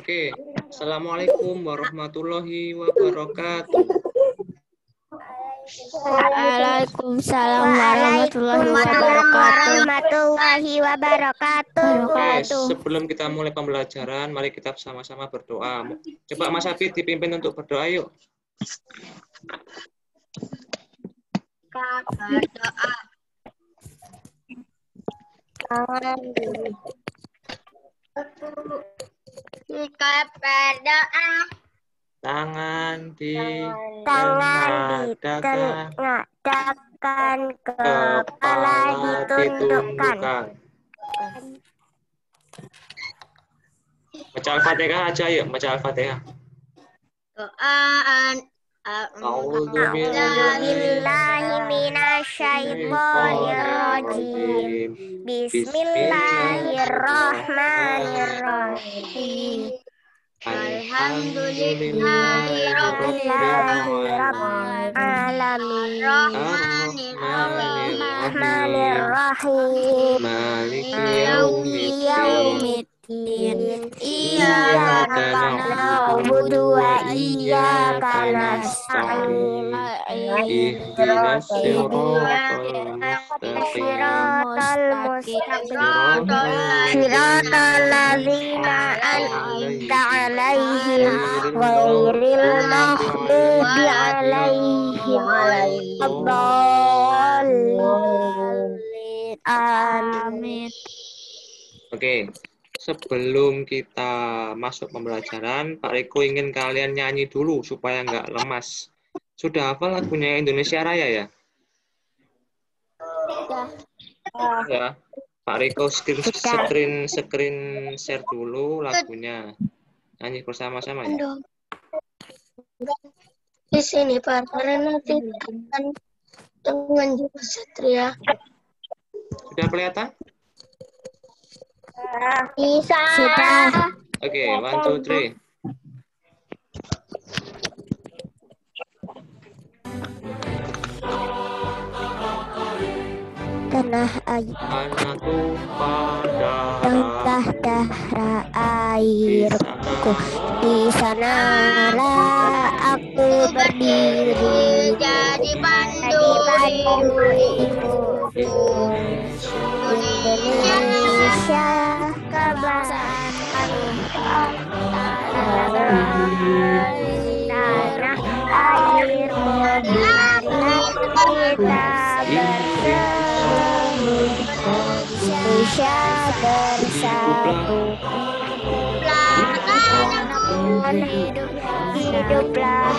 Oke, Assalamualaikum warahmatullahi wabarakatuh. Waalaikumsalam warahmatullahi wabarakatuh. Oke, sebelum kita mulai pembelajaran, mari kita sama-sama berdoa. Coba Mas Habib dipimpin untuk berdoa, yuk. Kita berdoa. Tangan ditengadahkan, kepala ditundukkan. Baca Al-Fatihah aja, yuk. Baca Al-Fatihah. A'udzubillahi minasyaitonirrajim. Bismillahirrahmanirrahim. Alhamdulillahirrahmanirrahim. Maliki yaumiddin. Iyyaka na'budu wa iyyaka nasta'in. Ihdinas siratal mustaqim. Siratal ladzina an'amta 'alaihim ghairil maghdubi 'alaihim waladdallin. Amin. Oke. Sebelum kita masuk pembelajaran, Pak Riko ingin kalian nyanyi dulu supaya nggak lemas. Sudah hafal lagunya Indonesia Raya ya? Ya. Pak Riko screen share dulu lagunya. Nyanyi bersama-sama ya. Di sini Pak, karena nanti akan dengan Jiwa Satria. Sudah kelihatan? Bisa. Oke, 1, 2, 3. Tanah air, darah airku, di sanalah aku berdiri jadi panduri Indonesia kebangsaan tanah air kita Indonesia bersatu. Hiduplah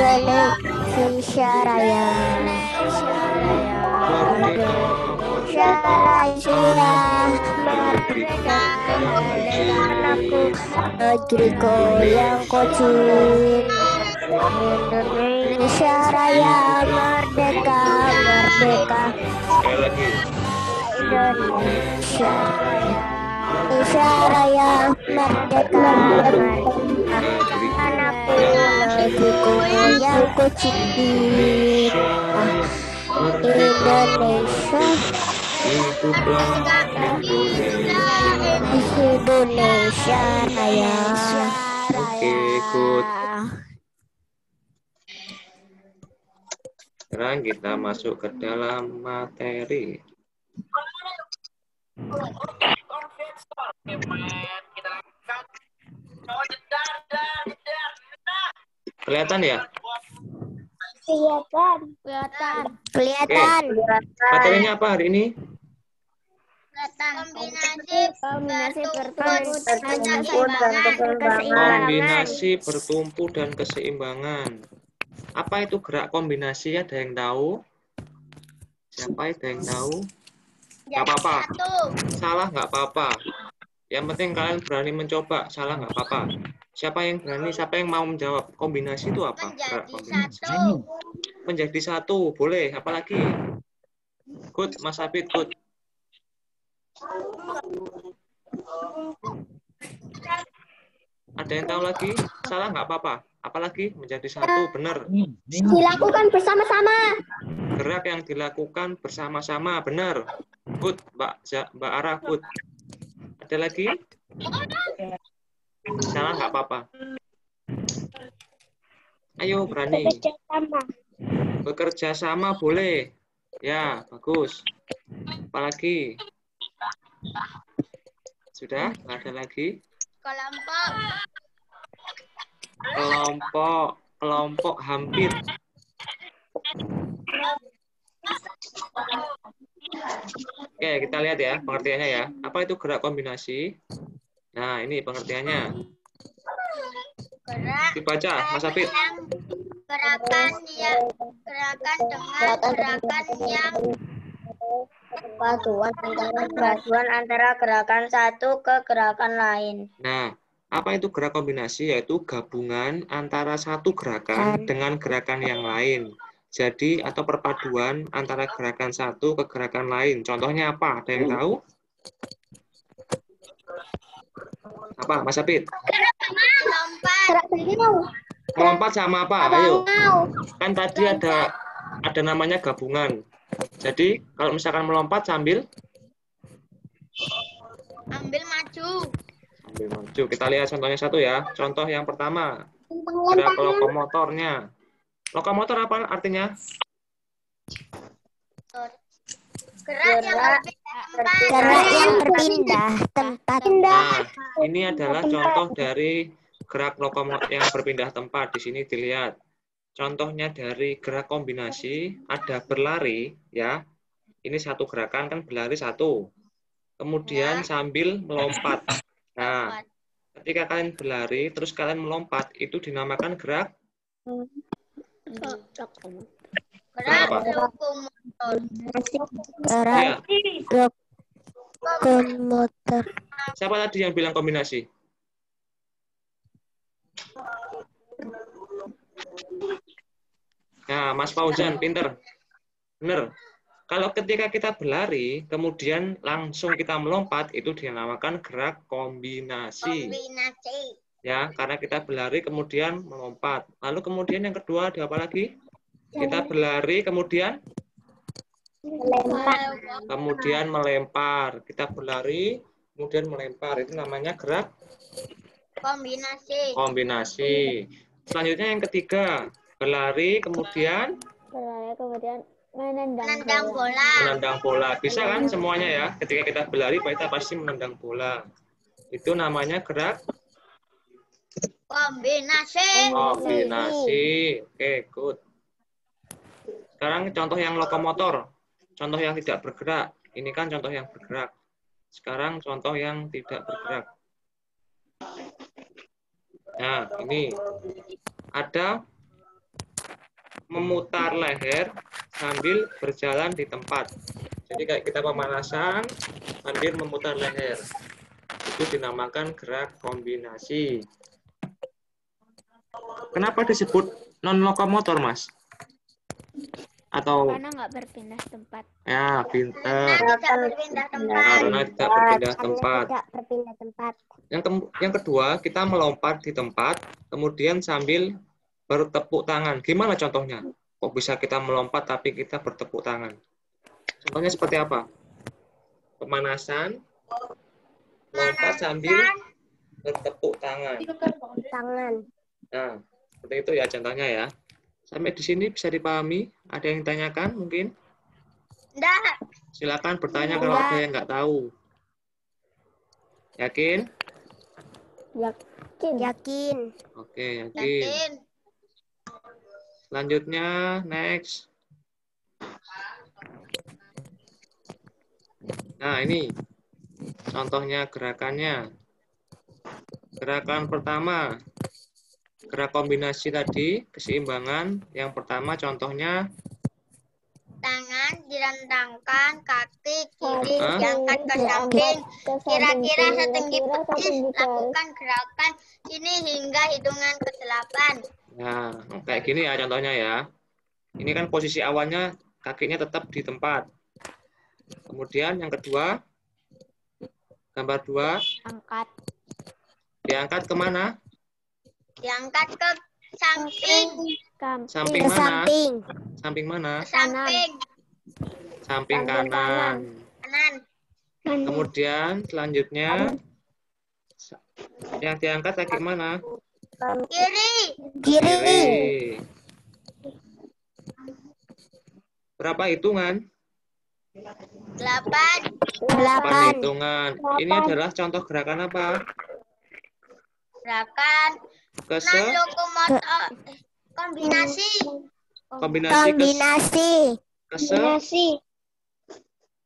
Indonesia Raya. Merdeka anakku, negeriku yang kecil. Indonesia Raya merdeka, merdeka. Indonesia Raya merdeka, merdeka. Anakku, negeriku yang kecil. Indonesia. Indonesia Raya. Oke, good. Sekarang kita masuk ke dalam materi. Kelihatan ya? Kelihatan. Materinya apa hari ini? Kombinasi bertumpu dan keseimbangan. Apa itu gerak kombinasi? Ada yang tahu? Siapa ada yang tahu? Nggak apa-apa. Salah nggak apa-apa. Yang penting kalian berani mencoba. Salah nggak apa-apa. Siapa yang berani? Siapa yang mau menjawab? Kombinasi itu apa? Gerak kombinasi. Menjadi satu. Boleh. Apalagi? Good, Mas Habib. Good. Ada yang tahu lagi? Salah nggak apa-apa. Apalagi menjadi satu, benar. Dilakukan bersama-sama. Gerak yang dilakukan bersama-sama, benar. Good, Mbak Ara, good. Ada lagi? Salah nggak apa-apa. Ayo, berani. Bekerja sama boleh. Ya, bagus. Apalagi? Sudah? Nggak ada lagi? Kelompok hampir. Oke, kita lihat ya pengertiannya ya. Apa itu gerak kombinasi? Nah, ini pengertiannya. Dibaca, Mas Afid. Gerakan dengan gerakan yang paduan antara gerakan satu ke gerakan lain. Nah, apa itu gerak kombinasi? Yaitu gabungan antara satu gerakan dengan gerakan yang lain. Jadi, atau perpaduan antara gerakan satu ke gerakan lain. Contohnya apa? Ada yang tahu? Apa, Mas Afid? Melompat sama apa? Ayo. Kan tadi ada namanya gabungan. Jadi, kalau misalkan melompat sambil maju. Sambil maju. Kita lihat contohnya satu ya. Contoh yang pertama. Gerak lokomotornya. Lokomotor apa artinya? Gerak yang berpindah tempat. Nah, ini adalah contoh dari gerak lokomotor yang berpindah tempat. Di sini dilihat. Contohnya dari gerak kombinasi, ada berlari, ya. Ini satu gerakan, kan berlari satu. Kemudian sambil melompat. Nah, ketika kalian berlari, terus kalian melompat, itu dinamakan gerak apa? Gerak Ya. lokomotor. Siapa tadi yang bilang kombinasi? Nah, Mas Fauzan, pinter. Benar. Kalau ketika kita berlari, kemudian langsung kita melompat, itu dinamakan gerak kombinasi. Ya, karena kita berlari, kemudian melompat. Lalu kemudian yang kedua, ada apa lagi? Kita berlari, kemudian melempar. Kita berlari, kemudian melempar. Itu namanya gerak kombinasi. Selanjutnya yang ketiga, berlari, kemudian menendang bola. Bisa kan semuanya ya? Ketika kita berlari, kita pasti menendang bola. Itu namanya gerak kombinasi. Oke, good. Sekarang contoh yang lokomotor. Contoh yang tidak bergerak. Ini kan contoh yang bergerak. Sekarang contoh yang tidak bergerak. Nah, ini ada memutar leher sambil berjalan di tempat. Jadi kayak kita pemanasan sambil memutar leher. Itu dinamakan gerak kombinasi. Kenapa disebut non lokomotor, Mas? Atau Karena nggak berpindah tempat. ya, pintar. Karena tidak berpindah tempat. Karena tidak berpindah tempat. Yang kedua, kita melompat di tempat, kemudian sambil bertepuk tangan. Gimana contohnya? Kok bisa kita melompat tapi kita bertepuk tangan? Contohnya seperti apa? Pemanasan, lompat sambil bertepuk tangan. Nah, seperti itu ya contohnya ya. Sampai di sini bisa dipahami? Ada yang ditanyakan mungkin? Enggak. Silakan bertanya kalau ada yang nggak tahu. Yakin? Yakin. Oke, yakin. Selanjutnya, next. Nah, ini contohnya gerakannya. Gerakan pertama, gerak kombinasi tadi, keseimbangan. Yang pertama contohnya, Tangan direntangkan, kaki kiri diangkat ke samping, kira-kira setinggi petis. Lakukan gerakan ini hingga hitungan ke-8. nah, kayak gini ya contohnya ya. Ini kan posisi awalnya kakinya tetap di tempat. Kemudian yang kedua, gambar 2. Angkat. Diangkat kemana? Diangkat ke samping. Samping Ke mana? samping. Samping mana? Samping. Samping kanan. Kanan. Kemudian selanjutnya yang diangkat kaki mana? Kiri. Kiri. Kiri. Berapa hitungan? 8. 8 8. hitungan. Ini adalah contoh gerakan apa? Gerakan Kese lokomotor. Kombinasi. kombinasi kese Kombinasi.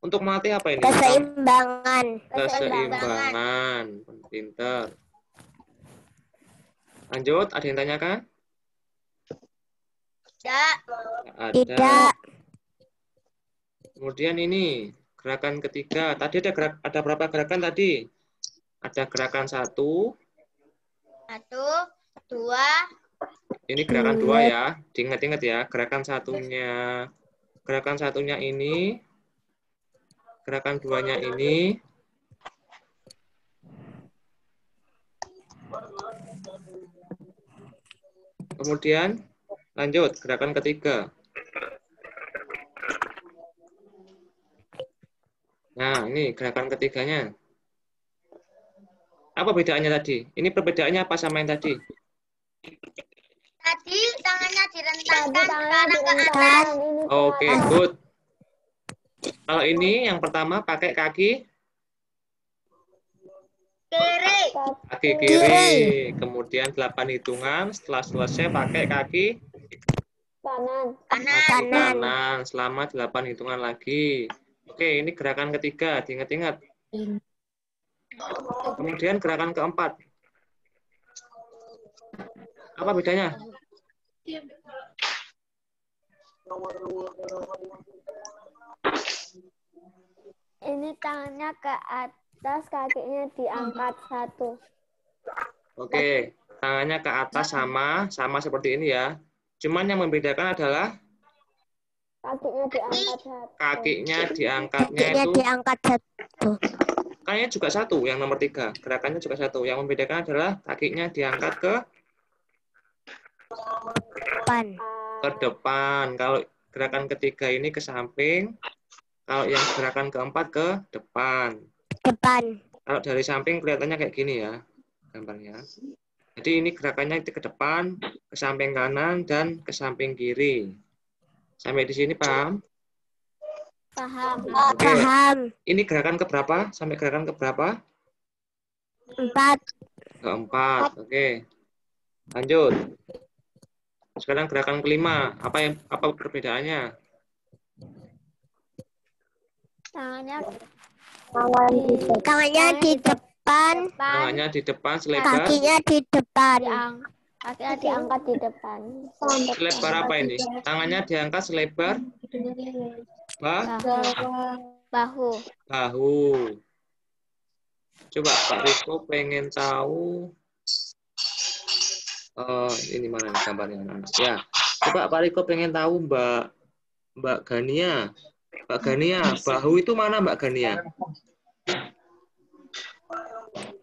untuk melatih apa ini? Keseimbangan. Keseimbangan. Pinter. Lanjut, ada yang tanyakan? Tidak. Ada. Tidak. Kemudian ini gerakan ketiga. Tadi ada berapa gerakan tadi? Ada gerakan 1. 1, 2. Ini gerakan 2 ya. Diingat-ingat ya. Gerakan satunya ini. Gerakan 2-nya ini. Kemudian lanjut gerakan ketiga. Nah, ini gerakan ketiganya. Apa bedanya tadi? Ini perbedaannya apa sama yang tadi? Tadi tangannya direntangkan, sekarang ke atas. Oke, good. Kalau ini yang pertama pakai kaki Kiri. kiri. Kemudian 8 hitungan. Setelah selesai pakai kaki Kanan. kanan. Selama 8 hitungan lagi. Oke, ini gerakan ketiga. Diingat-ingat. Kemudian gerakan keempat. Apa bedanya? Ini tangannya ke atas, kakinya diangkat 1. Oke, tangannya ke atas sama seperti ini ya. Cuman yang membedakan adalah Kakinya diangkat 1. kakinya diangkatnya Kakinya itu diangkat 1. kayaknya juga 1, yang nomor 3. Gerakannya juga 1. Yang membedakan adalah kakinya diangkat ke depan. Kalau gerakan ketiga ini ke samping. Kalau yang gerakan keempat ke depan. Kalau dari samping kelihatannya kayak gini ya gambarnya. Jadi ini gerakannya itu ke depan, ke samping kanan, dan ke samping kiri. Sampai di sini paham? Paham. Oke. Paham. Ini gerakan keberapa? Sampai gerakan keberapa? 4. Keempat. Oke. Lanjut. Sekarang gerakan kelima. Apa perbedaannya? Tangannya di depan. Tangannya di depan selebar. Kakinya di depan. Kakinya diangkat di depan. Selebar apa ini? Tangannya diangkat selebar Bahu. bahu. Coba Pak Riko pengen tahu. Ini mana nih gambarnya? Ya. Coba Pak Riko pengen tahu Mbak Gania. Mbak Gania, bahu itu mana Mbak Gania?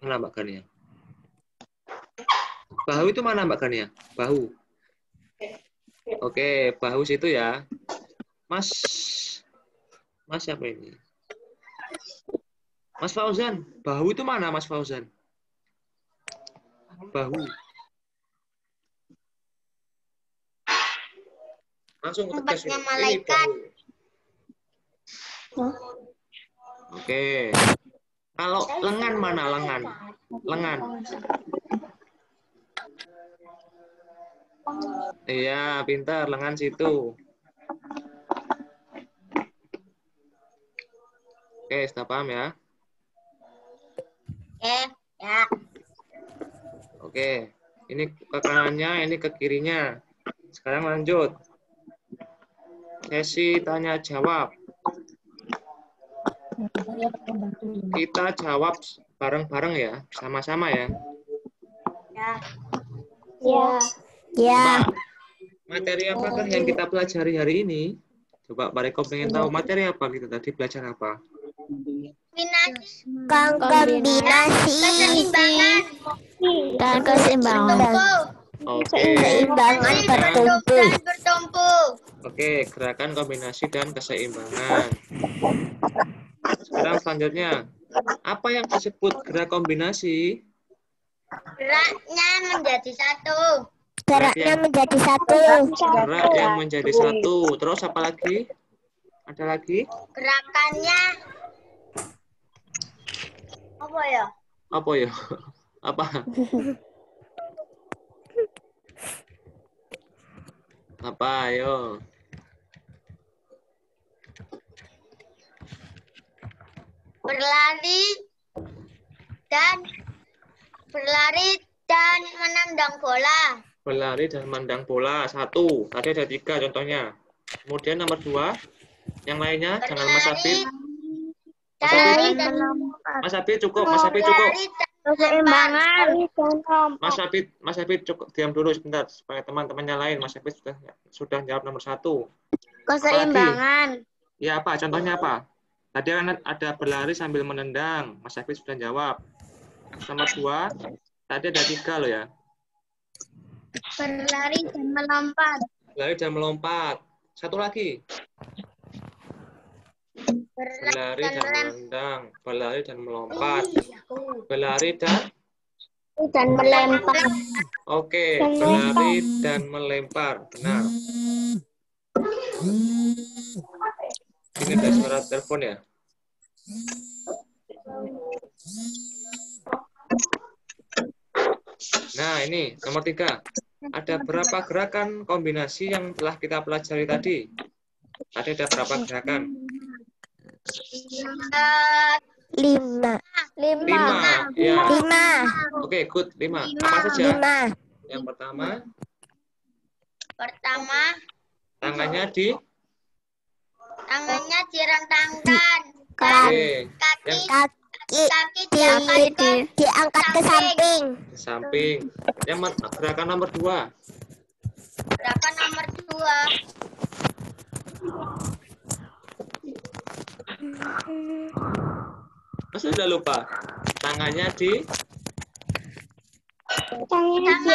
Mana Mbak Gania? Bahu itu mana Mbak Gania? Bahu. Oke, bahu situ ya. Mas siapa ini? Mas Fauzan, bahu itu mana Mas Fauzan? Bahu. Langsung ke tegas. Obatnya malaikat. Oke. Kalau lengan mana lengan? Lengan. Iya, pintar, lengan situ. Oke, sudah paham ya? Ya. Oke, ini ke kanannya, ini ke kirinya. Sekarang lanjut. Sesi tanya jawab. Kita jawab bareng-bareng ya, sama-sama ya. Ya. Mbak, materi apakah yang kita pelajari hari ini? Coba Pak Riko pengen tahu materi apa kita tadi belajar apa? Kombinasi Keseimbangan. dan keseimbangan. Oke. Keseimbangan bertumpu. Bertumpu. Oke, gerakan kombinasi dan keseimbangan. Sekarang selanjutnya, apa yang disebut gerak kombinasi? Geraknya menjadi satu. Geraknya menjadi satu. Gerak yang menjadi satu. Terus apa lagi? Ada lagi? Gerakannya apa ya? Apa ya? Apa? Apa? Ayo. Berlari dan menendang bola. Berlari dan memandang bola. Satu. Tadi ada 3 contohnya. Kemudian nomor 2. Yang lainnya jangan Mas Habib. Mas Habib cukup. Mas Habib cukup. Keseimbangan. Mas Habib cukup. Diam dulu sebentar supaya teman-temannya lain. Mas Habib sudah jawab nomor 1. Keseimbangan. Ya apa? Contohnya apa? Tadi kan ada berlari sambil menendang. Mas Habib sudah jawab. Nomor 2. Tadi ada 3 loh ya. Berlari dan melompat. Berlari dan melompat. Satu lagi. Berlari dan menendang. Berlari dan melompat. Berlari dan melempar. Oke, berlari dan melempar. Benar. Ini ada suara telepon ya. Nah, ini nomor 3. Ada berapa gerakan kombinasi yang telah kita pelajari tadi? Tadi ada berapa gerakan? 5. 5. Ya. 5. Oke, good. 5. Apa saja? 5. Yang pertama, Tangannya tangannya direntangkan. oke. Yang Kaki diangkat ke samping. samping. Yang gerakan nomor 2. Gerakan nomor 2. Masa udah lupa? Tangannya Sama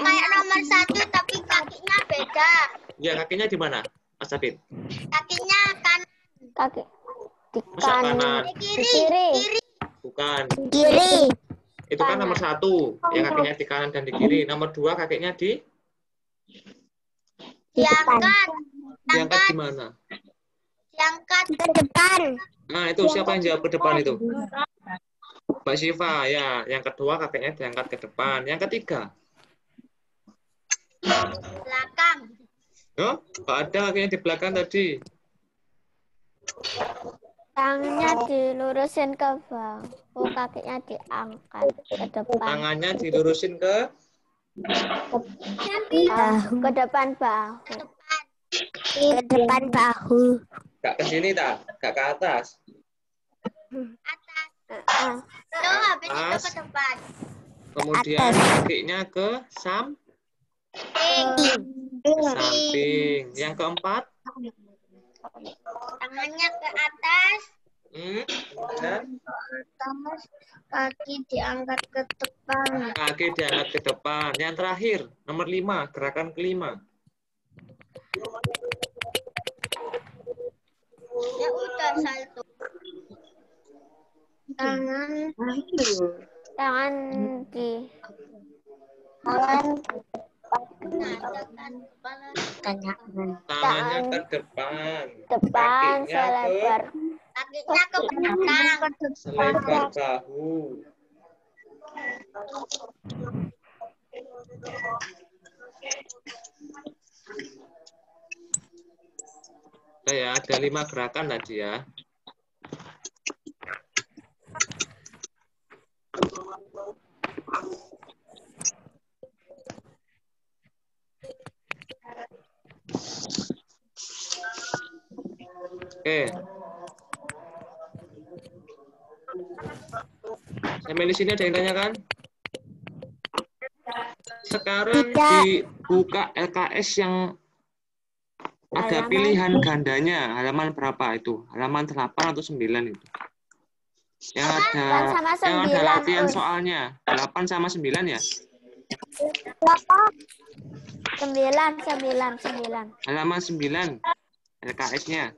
kayak nomor 1 tapi kakinya beda. Ya, kakinya di mana, Mas Habib? Kakinya kanan. Kaki di Masa kanan? kiri. Bukan. Kiri. Itu kan nomor 1. Yang kakinya di kanan dan di kiri. Nomor 2 kakinya Diangkat. diangkat di mana? Diangkat Ke depan. Nah, itu siapa yang jawab ke depan itu? Mbak Syifa, ya. Yang kedua kakinya diangkat ke depan. Yang ketiga? belakang. Oh, nggak ada kakinya di belakang tadi. Tangannya dilurusin ke bahu, kakinya diangkat ke depan. Tangannya dilurusin ke Bahu. Ke depan bahu. Ke depan bahu. nggak ke sini tak? Nggak ke atas. Atas. Tuh, habis itu Atas. ke depan. Kemudian Atas. kakinya ke samping. Yang keempat, Tangannya ke atas. dan Kaki diangkat ke depan. kaki diangkat ke depan. Yang terakhir, nomor 5, gerakan kelima. Ya udah 1. Tangan di Tangannya ke depan. depan Kakinya selebar. kakinya ke belakang. selebar bahu. Nah, ya, ada 5 gerakan tadi ya. Oke. Sampai di sini ada yang tanya kan? Sekarang dibuka LKS yang ada pilihan gandanya. Halaman berapa itu? Halaman 8 atau 9 itu? Yang ada sama yang ada 9, latihan Us. soalnya. 8 sama 9 ya? 9. Halaman 9. LKS-nya.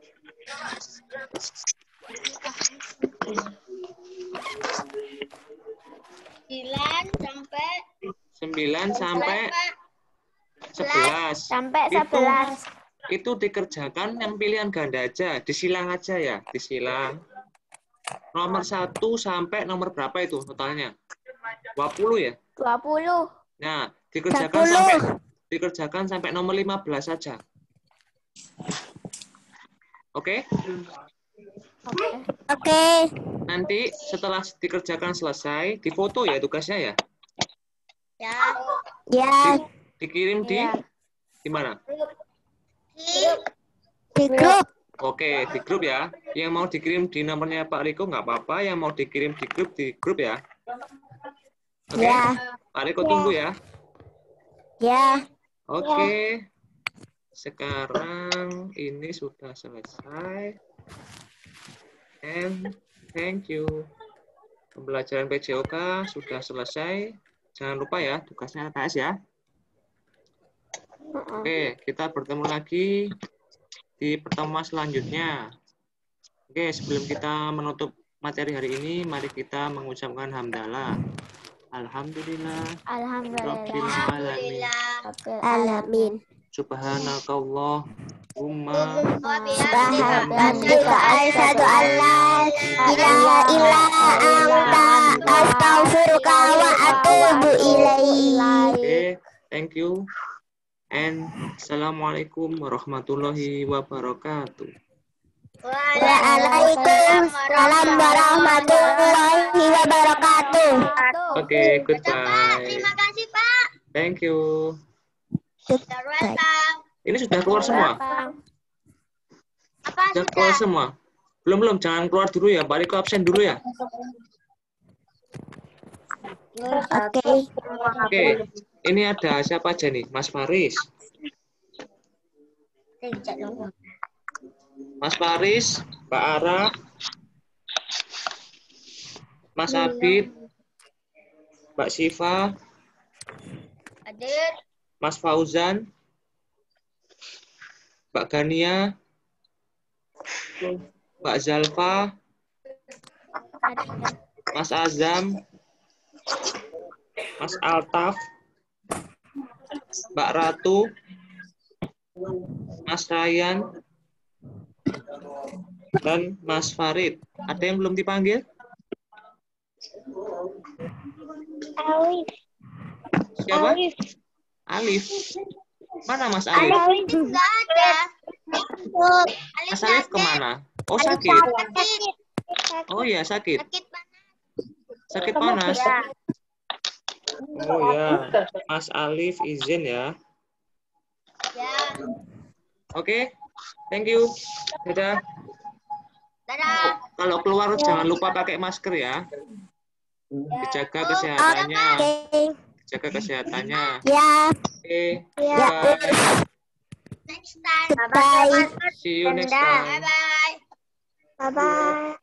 9 sampai 11. Sampai 11. Itu dikerjakan yang pilihan ganda aja, disilang aja ya, disilang. Nomor 1 sampai nomor berapa itu totalnya? 20 ya? 20. Nah, dikerjakan sampai nomor 15 saja. Oke? Oke. Nanti setelah dikerjakan selesai, difoto ya tugasnya ya? Ya. Dikirim di Iya. mana? Di grup. Oke, di grup ya. Yang mau dikirim di nomornya Pak Riko nggak apa-apa. Yang mau dikirim di grup ya. Oke, Ya. Pak Riko tunggu ya. Ya. Oke. Sekarang ini sudah selesai. And thank you. Pembelajaran PJOK sudah selesai. Jangan lupa ya, tugasnya LKS ya. Oke, kita bertemu lagi di pertemuan selanjutnya. Oke, sebelum kita menutup materi hari ini, mari kita mengucapkan hamdalah. Alhamdulillah. Rabbil alamin. Alamin. Subhanakallahumma Subhanaka asyhadu an la ilaha illa anta astaghfiruka wa atubu ilaik. Oke, thank you. And assalamualaikum warahmatullahi wabarakatuh. Waalaikumsalam warahmatullahi wabarakatuh. Oke, goodbye. Terima kasih, Pak. Thank you. Welcome. Ini sudah keluar semua? Apa Sudah keluar semua? Belum, jangan keluar dulu ya. Balik ke absen dulu ya. Oke, ini ada siapa aja nih? Mas Faris. Mas Faris, Mbak Ara, Mas Abid, Mbak Siva, Hadir. Mas Fauzan, Mbak Gania, Mbak Zalfa, Mas Azam, Mas Altaf, Mbak Ratu, Mas Ryan, dan Mas Farid. Ada yang belum dipanggil? Siapa? Alif. Mana Mas Alif? Enggak ada. Mas Alif kemana? Oh, sakit. Oh iya, sakit. Sakit panas. Oh ya, Mas Alif izin ya. Ya. Oke, thank you. Dadah. Dadah. Kalau keluar jangan lupa pakai masker ya. Dijaga kesehatannya. Jaga kesehatannya. Ya. Oke. Ya. Bye. Next time. Bye. See you next time. Bye bye. Bye bye.